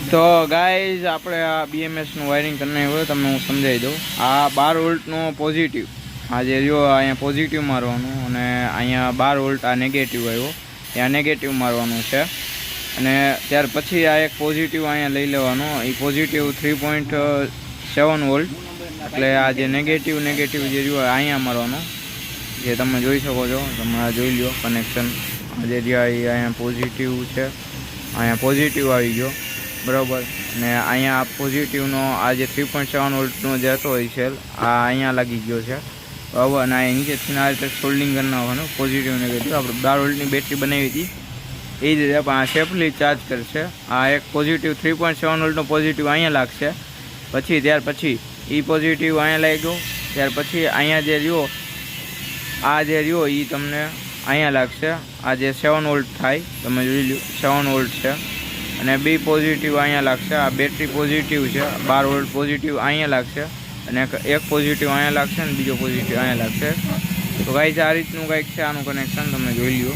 તો ગાઈઝ આપણે આ બીએમએસનું વાયરિંગ કરીને હોય તમને હું સમજાવી દઉં. આ 12 વોલ્ટનો પોઝિટિવ, આ જે જો અહીંયા પોઝિટિવ મારવાનું અને અહીંયા 12 વોલ્ટ આ નેગેટિવ આવ્યો, ત્યાં નેગેટિવ મારવાનું છે. અને ત્યાર પછી આ એક પોઝિટિવ અહીંયા લઈ લેવાનો, એ પોઝિટિવ 3.7 વોલ્ટ, એટલે આ જે નેગેટિવ જે જો અહીંયા મારવાનું, જે તમે જોઈ શકો છો. તમે આ જોઈ લો કનેક્શન, જે અહીંયા પોઝિટિવ છે, અહીંયા પોઝિટિવ આવી ગયો બરાબર. ને અહીંયા પોઝિટિવનો આ જે 3.7 વોલ્ટનો જે હતો એ સેલ આ અહીંયા લાગી ગયો છે બરાબર. અને આ નીચેથી આ રીતે સોલ્ડિંગ કરી નાખવાનું પોઝિટિવ નેગેટિવ. આપણે 12 વોલ્ટની બેટરી બનાવી હતી એ જ રીતે પણ આ સેફલી ચાર્જ કરશે. આ એક પોઝિટિવ 3.7 વોલ્ટનો પોઝિટિવ અહીંયા લાગશે, પછી ત્યાર પછી એ પોઝિટિવ અહીંયા લાગ્યો, ત્યાર પછી અહીંયા જે રહ્યો આ જે રહ્યો એ તમને અહીંયા લાગશે. આ જે 7 વોલ્ટ થાય તમે જોઈ લો 7 વોલ્ટ છે. અને બી પોઝિટિવ અહીંયા લાગશે. આ બેટરી પોઝિટિવ છે, 12 વોલ્ટ પોઝિટિવ અહીંયા લાગશે, અને એક પોઝિટિવ અહીંયા લાગશે અને બીજો પોઝિટિવ અહીંયા લાગશે. તો ગાઈઝ આ રીતનું કંઈક છે આનું કનેક્શન, તમે જોઈ લો.